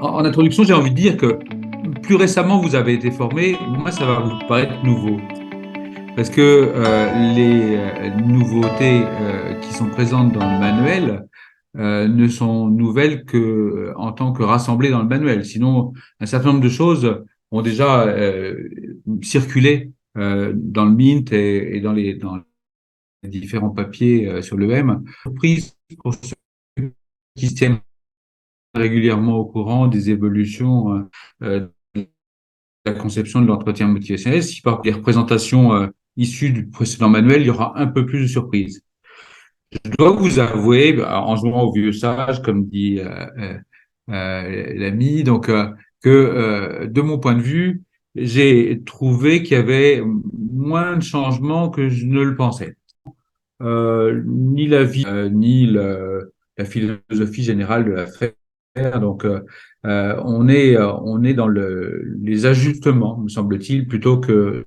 En introduction, j'ai envie de dire que plus récemment vous avez été formé, moi ça va vous paraître nouveau. Parce que les nouveautés qui sont présentes dans le manuel ne sont nouvelles que en tant que rassemblées dans le manuel. Sinon, un certain nombre de choses ont déjà circulé dans le Mint et dans les différents papiers sur l'EM. Surprise pour ceux qui se tiennent régulièrement au courant des évolutions de la conception de l'entretien motivationnel. Si par les représentations issues du précédent manuel, il y aura un peu plus de surprises. Je dois vous avouer, en jouant au vieux sage, comme dit l'ami, donc que de mon point de vue, j'ai trouvé qu'il y avait moins de changements que je ne le pensais. Ni la vie, la philosophie générale de l'affaire. Donc, on est dans les ajustements, me semble-t-il, plutôt que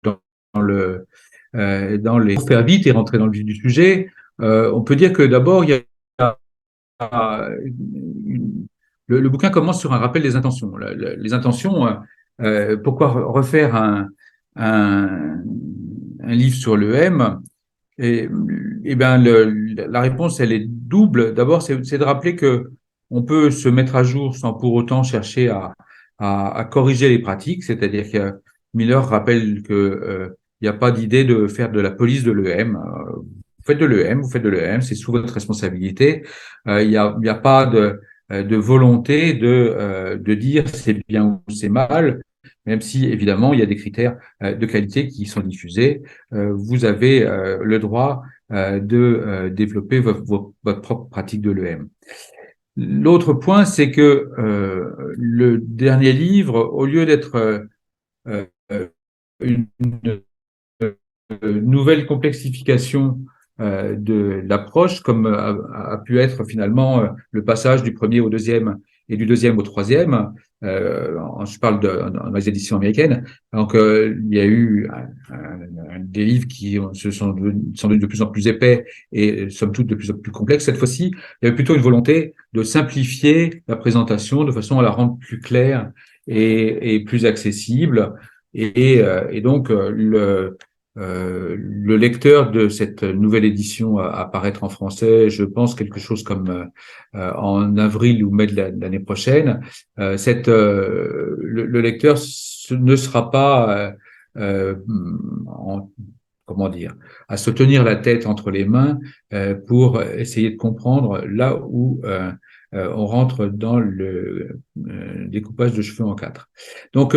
dans dans les pour faire vite et rentrer dans le vif du sujet. On peut dire que d'abord, il y a le bouquin commence sur un rappel des intentions. Les intentions, pourquoi refaire un, un livre sur le M? Et, et ben la réponse, elle est double. D'abord, c'est de rappeler que on peut se mettre à jour sans pour autant chercher à corriger les pratiques. C'est-à-dire que Miller rappelle que il n'y a pas d'idée de faire de la police de l'EM. Vous faites de l'EM, vous faites de l'EM, c'est sous votre responsabilité. Il y a pas de volonté de dire c'est bien ou c'est mal, même si évidemment il y a des critères de qualité qui sont diffusés. Vous avez le droit de développer votre propre pratique de l'EM. L'autre point, c'est que le dernier livre, au lieu d'être euh, une nouvelle complexification de l'approche, comme a pu être finalement le passage du premier au deuxième et du deuxième au troisième. Je parle dans les éditions américaines. Donc, il y a eu des livres qui se sont sans doute de plus en plus épais et somme toute de plus en plus complexes. Cette fois-ci, il y avait plutôt une volonté de simplifier la présentation de façon à la rendre plus claire et plus accessible. Et donc, le lecteur de cette nouvelle édition à paraître en français, je pense quelque chose comme en avril ou mai de l'année prochaine, le lecteur ne sera pas en, comment dire, à se tenir la tête entre les mains pour essayer de comprendre là où on rentre dans le découpage de cheveux en quatre. Donc,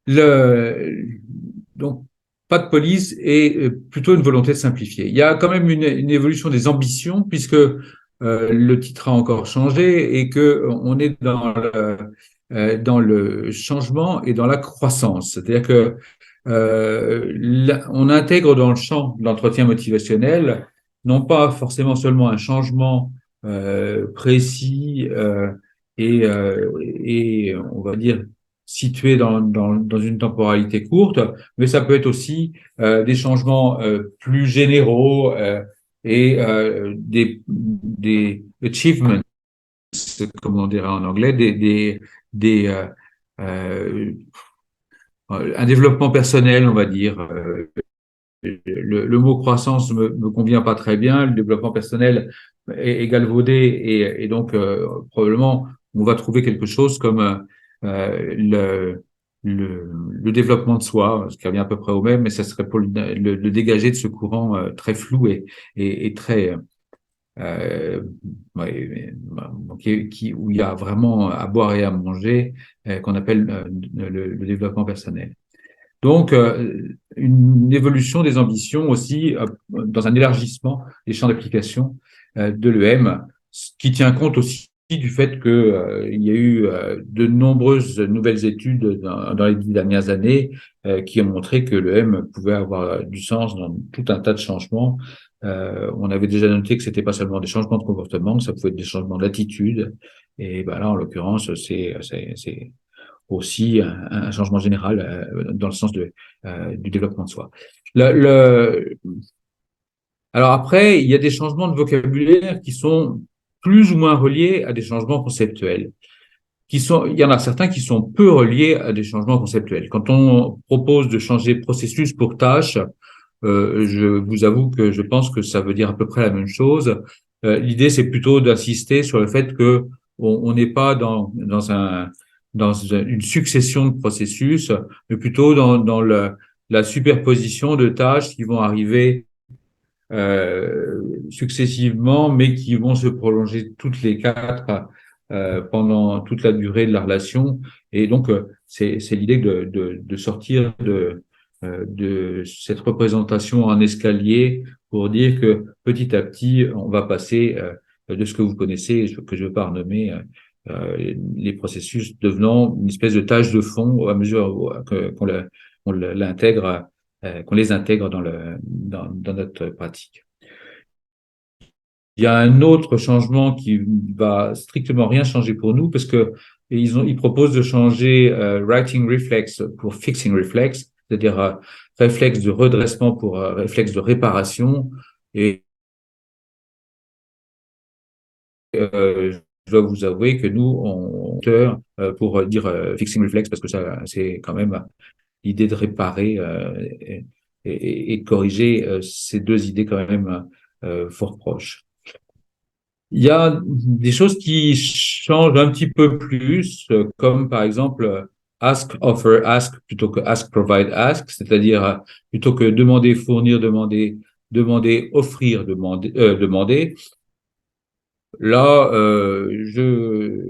le, donc, pas de police et plutôt une volonté de simplifier. Il y a quand même une évolution des ambitions puisque le titre a encore changé et que on est dans le changement et dans la croissance. C'est-à-dire que on intègre dans le champ de l'entretien motivationnel non pas forcément seulement un changement précis et on va dire situé dans une temporalité courte, mais ça peut être aussi des changements plus généraux des achievements, comme on dirait en anglais, des euh, un développement personnel, on va dire. Le mot croissance me convient pas très bien. Le développement personnel est galvaudé et donc probablement on va trouver quelque chose comme le développement de soi, ce qui revient à peu près au même, mais ça serait pour le dégager de ce courant très flou et très ouais, où il y a vraiment à boire et à manger, qu'on appelle le développement personnel. Donc, une évolution des ambitions aussi dans un élargissement des champs d'application de l'EM, qui tient compte aussi du fait que il y a eu de nombreuses nouvelles études dans les 10 dernières années qui ont montré que l'EM pouvait avoir du sens dans tout un tas de changements. On avait déjà noté que c'était pas seulement des changements de comportement, ça pouvait être des changements d'attitude. Et ben là, en l'occurrence, c'est aussi un changement général dans le sens du développement de soi. Le, le, alors après, il y a des changements de vocabulaire qui sont plus ou moins reliés à des changements conceptuels. Il y en a certains qui sont peu reliés à des changements conceptuels. Quand on propose de changer processus pour tâche, je vous avoue que je pense que ça veut dire à peu près la même chose. L'idée, c'est plutôt d'insister sur le fait que on n'est pas dans une succession de processus, mais plutôt dans la superposition de tâches qui vont arriver successivement, mais qui vont se prolonger toutes les quatre pendant toute la durée de la relation. Et donc, c'est l'idée de sortir de cette représentation en escalier pour dire que petit à petit, on va passer de ce que vous connaissez, que je ne veux pas renommer, les processus devenant une espèce de tâche de fond au à mesure qu'on l'intègre, qu'on les intègre dans notre pratique. Il y a un autre changement qui va strictement rien changer pour nous parce que ils proposent de changer writing reflex pour fixing reflex, c'est-à-dire réflexe de redressement pour réflexe de réparation. Et je dois vous avouer que nous, on pour dire fixing reflex parce que ça, c'est quand même l'idée de réparer et de corriger ces deux idées quand même fort proches. Il y a des choses qui changent un petit peu plus, comme par exemple ask, offer, ask plutôt que ask, provide, ask, c'est-à-dire plutôt que demander, fournir, demander, offrir, demander. Là, je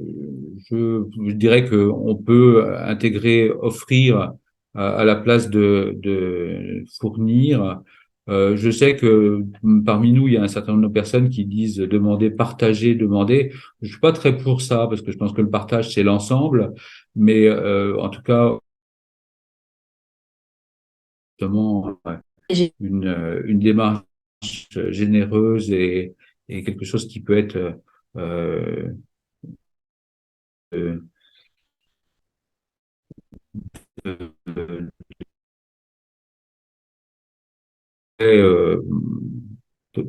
dirais qu'on peut intégrer offrir à la place de fournir. Je sais que parmi nous, il y a un certain nombre de personnes qui disent demander, partager, demander. Je suis pas très pour ça parce que je pense que le partage, c'est l'ensemble. Mais en tout cas, justement, une démarche généreuse et quelque chose qui peut être euh, euh, euh,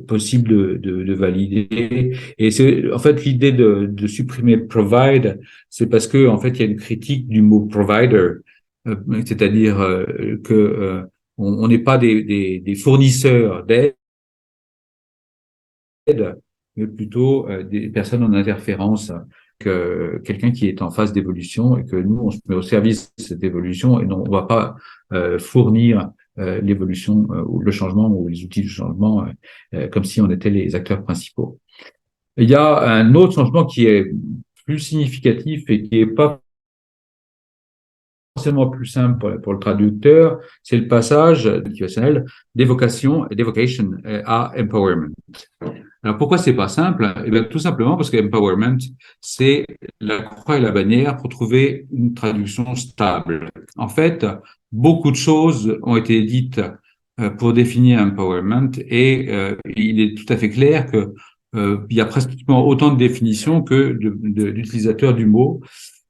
possible de valider. Et c'est en fait l'idée de supprimer provide, c'est parce que en fait il y a une critique du mot provider, c'est-à-dire que on n'est pas des fournisseurs d'aide, mais plutôt des personnes en interférence, que quelqu'un qui est en phase d'évolution et que nous, on se met au service de cette évolution et non, on ne va pas fournir l'évolution ou le changement ou les outils de changement comme si on était les acteurs principaux. Il y a un autre changement qui est plus significatif et qui est pas forcément plus simple pour le traducteur, c'est le passage situationnel d'évocation et d'évocation à empowerment. Alors pourquoi c'est pas simple? Eh bien, tout simplement parce que empowerment, c'est la croix et la bannière pour trouver une traduction stable. En fait, beaucoup de choses ont été dites pour définir empowerment et il est tout à fait clair que il y a pratiquement autant de définitions que d'utilisateurs du mot.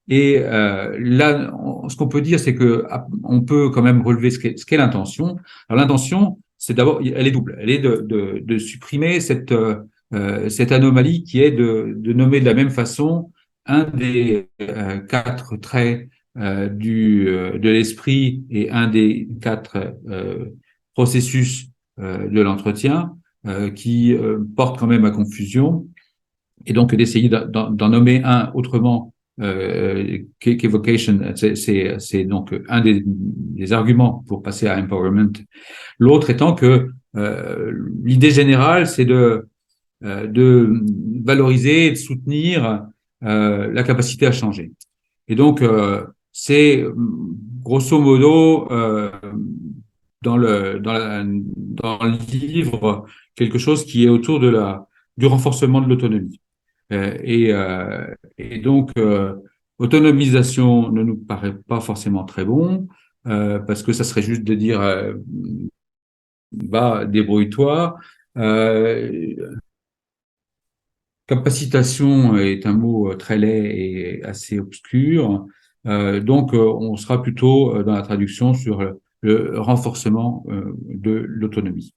Et là, ce qu'on peut dire, c'est que on peut quand même relever ce qu'est l'intention. Alors l'intention, c'est d'abord, elle est double. Elle est de supprimer cette anomalie qui est de nommer de la même façon un des quatre traits de l'esprit et un des quatre processus de l'entretien qui portent quand même à confusion. Et donc d'essayer d'en nommer un autrement qu'evocation, c'est donc un des arguments pour passer à empowerment. L'autre étant que l'idée générale, c'est de valoriser et de soutenir la capacité à changer. Et donc, c'est grosso modo dans le livre quelque chose qui est autour du renforcement de l'autonomie. Et donc, autonomisation ne nous paraît pas forcément très bon, parce que ça serait juste de dire va, débrouille-toi. Capacitation est un mot très laid et assez obscur. Donc, on sera plutôt dans la traduction sur le renforcement de l'autonomie.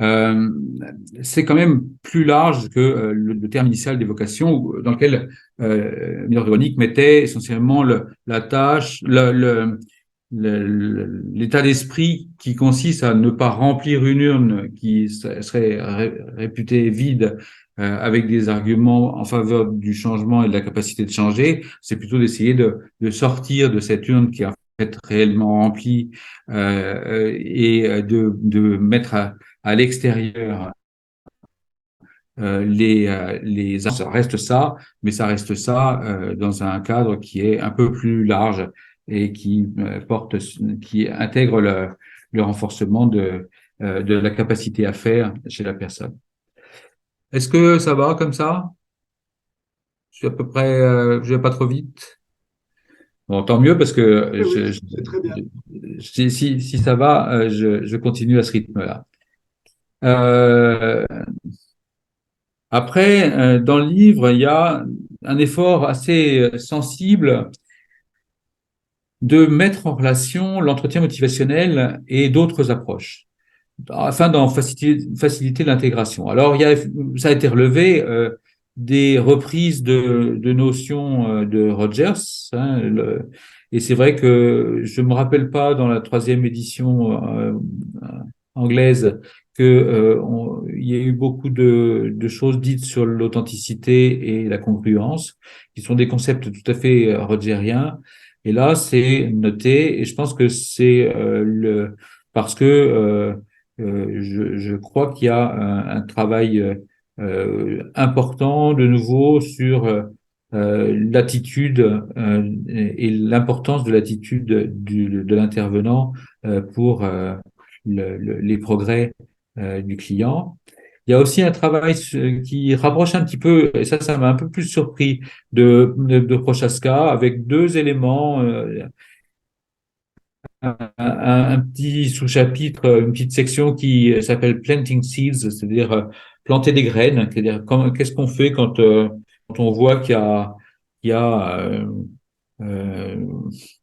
euh, c'est quand même plus large que le terme initial d'évocation, dans lequel Miller Gronick mettait essentiellement la tâche, l'état d'esprit qui consiste à ne pas remplir une urne qui serait réputée vide avec des arguments en faveur du changement et de la capacité de changer. C'est plutôt d'essayer de sortir de cette urne qui est en fait réellement remplie et de mettre à l'extérieur ça reste ça, mais ça reste ça dans un cadre qui est un peu plus large et qui intègre le renforcement de la capacité à faire chez la personne. Est-ce que ça va comme ça? Je suis à peu près, je vais pas trop vite. Bon, tant mieux parce que Oui, oui, c'est très bien. si ça va, je continue à ce rythme-là. Euh, Après, dans le livre, il y a un effort assez sensible de mettre en relation l'entretien motivationnel et d'autres approches, afin d'en faciliter l'intégration. Alors, ça a été relevé des reprises de notions de Rogers, hein, et c'est vrai que je me rappelle pas dans la troisième édition anglaise que il y a eu beaucoup de choses dites sur l'authenticité et la congruence, qui sont des concepts tout à fait rogeriens. Et là, c'est noté, et je pense que c'est parce que je crois qu'il y a un travail important de nouveau sur l'attitude et l'importance de l'attitude de l'intervenant pour les progrès du client. Il y a aussi un travail qui rapproche un petit peu, et ça m'a un peu plus surpris, de Prochaska, avec deux éléments un petit sous-chapitre, une petite section qui s'appelle Planting Seeds, c'est-à-dire planter des graines. C'est-à-dire qu'est-ce qu'on fait quand on voit qu'il y a euh,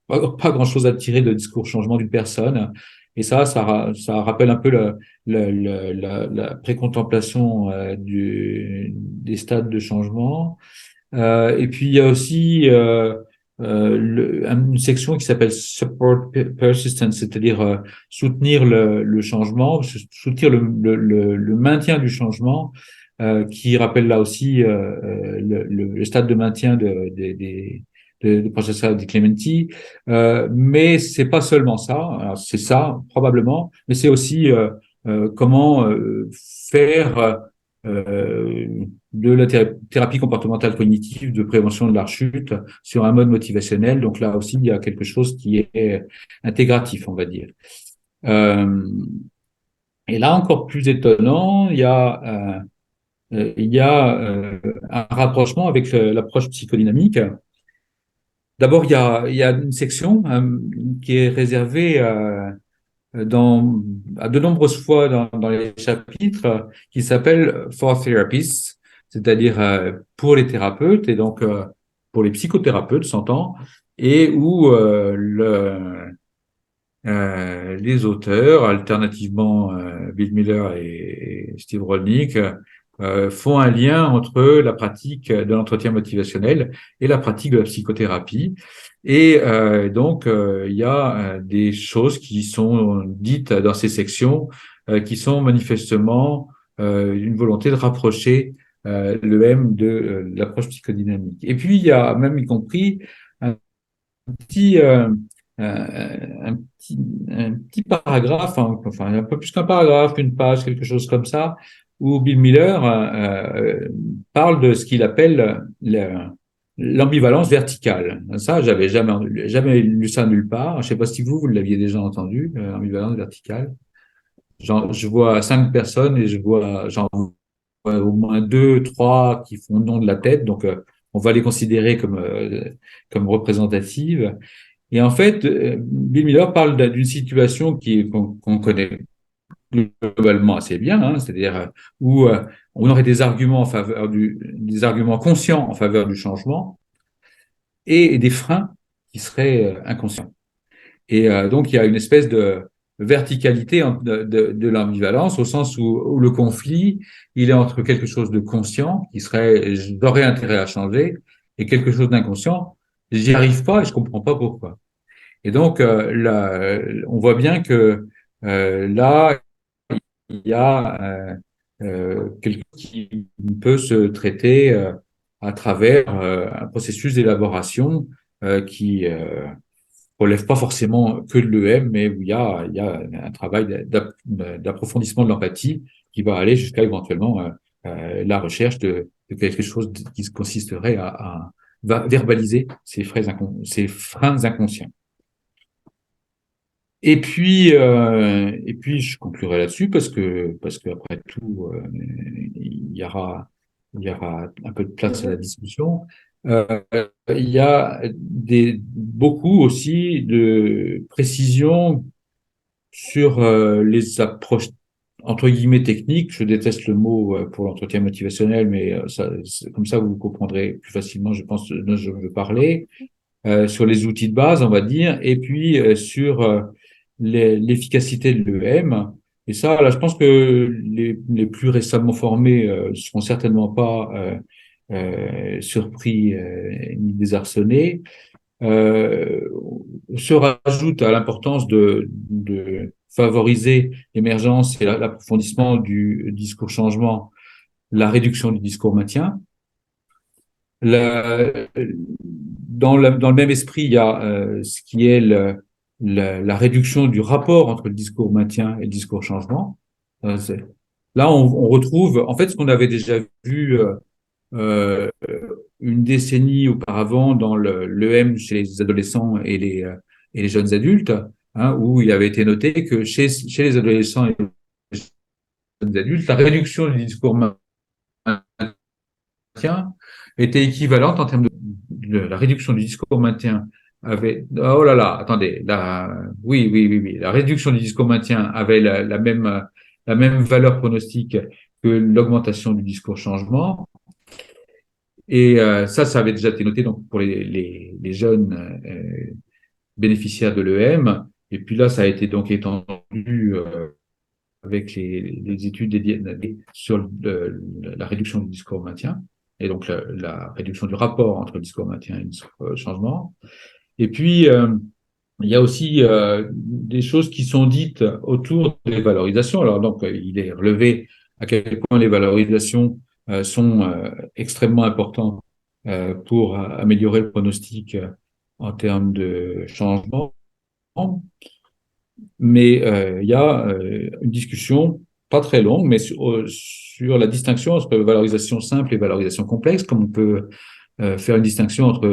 pas grand-chose à tirer de discours changement d'une personne. Et ça rappelle un peu la précontemplation des stades de changement. Et puis il y a aussi une section qui s'appelle Support Persistence, c'est-à-dire soutenir le changement, soutenir le maintien du changement, qui rappelle là aussi le stade de maintien de processus de Clementi. Mais c'est pas seulement ça, alors c'est ça probablement, mais c'est aussi comment faire euh, de la thérapie comportementale cognitive de prévention de la rechute sur un mode motivationnel. Donc là aussi, il y a quelque chose qui est intégratif, on va dire. Euh, et là, encore plus étonnant, il y a un rapprochement avec l'approche psychodynamique. D'abord, il y a une section qui est réservée à de nombreuses fois dans les chapitres qui s'appelle For Therapists, c'est-à-dire pour les thérapeutes et donc pour les psychothérapeutes, s'entend, et où les auteurs, alternativement Bill Miller et Steve Rollnick, font un lien entre la pratique de l'entretien motivationnel et la pratique de la psychothérapie. Et donc, il y a des choses qui sont dites dans ces sections qui sont manifestement une volonté de rapprocher le M de l'approche psychodynamique. Et puis, il y a même y compris un petit, un petit paragraphe, hein, enfin un peu plus qu'un paragraphe, une page, quelque chose comme ça, où Bill Miller parle de ce qu'il appelle l'ambivalence verticale. Ça, j'avais jamais lu ça nulle part. Je sais pas si vous l'aviez déjà entendu, l'ambivalence verticale. Je vois 5 personnes et j'en vois au moins 2, 3 qui font le nom de la tête, donc on va les considérer comme représentatives. Et en fait, Bill Miller parle d'une situation qu'on connaît globalement assez bien, hein, c'est-à-dire où on aurait des arguments en faveur des arguments conscients en faveur du changement et des freins qui seraient inconscients. Et donc il y a une espèce verticalité de l'ambivalence, au sens où le conflit, il est entre quelque chose de conscient, qui serait j'aurais intérêt à changer, et quelque chose d'inconscient, j'y arrive pas et je comprends pas pourquoi. Et donc là, on voit bien que là, il y a quelque chose qui peut se traiter à travers un processus d'élaboration qui relève pas forcément que de l'EM, mais où il y a un travail d'approfondissement de l'empathie qui va aller jusqu'à éventuellement la recherche de quelque chose qui consisterait à verbaliser ces freins inconscients. Et puis, je conclurai là-dessus parce que après tout, il y aura un peu de place à la discussion. Euh, il y a beaucoup aussi de précisions sur les approches entre guillemets techniques. Je déteste le mot pour l'entretien motivationnel, mais comme ça vous comprendrez plus facilement, je pense, de ce dont je veux parler sur les outils de base, on va dire, et puis sur l'efficacité de l'EM. Et ça, là, je pense que les plus récemment formés seront certainement pas surpris ni désarçonnés. Euh, Se rajoute à l'importance de favoriser l'émergence et l'approfondissement du discours changement, la réduction du discours maintien. La, dans le même esprit, il y a ce qui est la réduction du rapport entre le discours maintien et le discours changement. Là, on retrouve en fait ce qu'on avait déjà vu euh, une décennie auparavant dans l'EM chez les adolescents et les jeunes adultes, hein, où il avait été noté que chez les adolescents et les jeunes adultes, la réduction du discours maintien était équivalente en termes de la réduction du discours maintien avait, oh là là, attendez, oui, la réduction du discours maintien avait la même valeur pronostique que l'augmentation du discours changement. Et ça avait déjà été noté donc pour les jeunes bénéficiaires de l'EM. Et puis là, ça a été donc étendu avec les études dédiées sur la réduction du discours maintien et donc la réduction du rapport entre le discours maintien et le discours changement. Et puis, il y a aussi des choses qui sont dites autour des valorisations. Alors donc, il est relevé à quel point les valorisations sont extrêmement importantes pour améliorer le pronostic en termes de changement. Mais il y a une discussion pas très longue, mais sur la distinction entre valorisation simple et valorisation complexe, comme on peut faire une distinction entre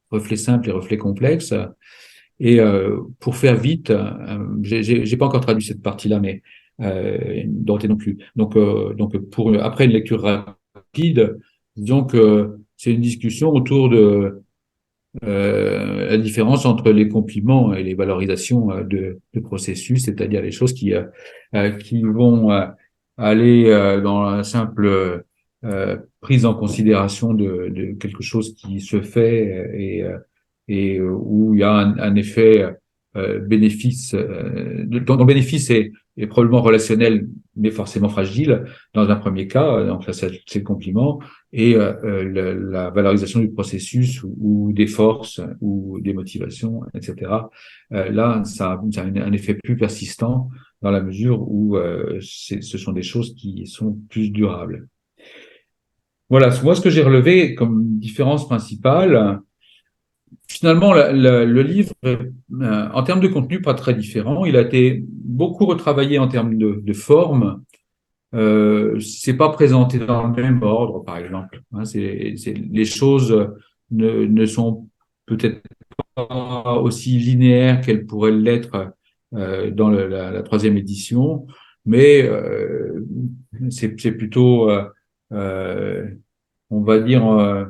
reflets simples et reflets complexes. Et pour faire vite, j'ai pas encore traduit cette partie-là, mais Dorothée non plus. Donc pour après une lecture rapide, disons que c'est une discussion autour de la différence entre les compliments et les valorisations de processus, c'est-à-dire les choses qui vont aller dans la simple prise en considération de quelque chose qui se fait et où il y a un effet bénéfice, dont le bénéfice est probablement relationnel, mais forcément fragile dans un premier cas, donc là c'est le compliment, et la valorisation du processus ou des forces ou des motivations, etc. Là, ça a un effet plus persistant dans la mesure où ce sont des choses qui sont plus durables. Voilà, moi ce que j'ai relevé comme différence principale, finalement le livre, en termes de contenu, pas très différent. Il a été beaucoup retravaillé en termes de forme. C'est pas présenté dans le même ordre, par exemple. Hein, les choses ne sont peut-être pas aussi linéaires qu'elles pourraient l'être dans la troisième édition, mais c'est plutôt, euh, on va dire,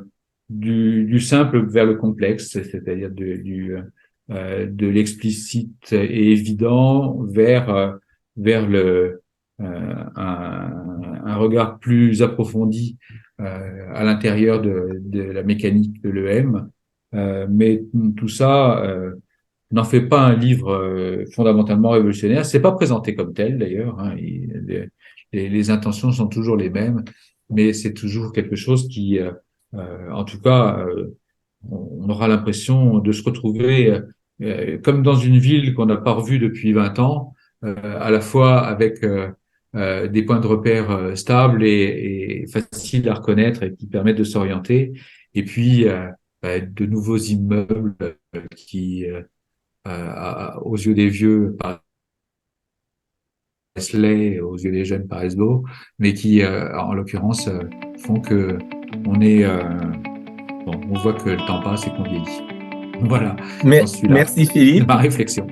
du simple vers le complexe, c'est-à-dire de l'explicite et évident vers un regard plus approfondi à l'intérieur de la mécanique de l'EM. Mais tout ça n'en fait pas un livre fondamentalement révolutionnaire. C'est pas présenté comme tel d'ailleurs. Hein. Les intentions sont toujours les mêmes, mais c'est toujours quelque chose qui, en tout cas, on aura l'impression de se retrouver comme dans une ville qu'on n'a pas revue depuis 20 ans, à la fois avec des points de repère stables et faciles à reconnaître et qui permettent de s'orienter, et puis de nouveaux immeubles qui, aux yeux des vieux, paraissent laids, aux yeux des jeunes paraissent beaux, mais qui, en l'occurrence, font que on est, bon, on voit que le temps passe et qu'on vieillit. Voilà, j'en suis là, Merci de Philippe. ma réflexion.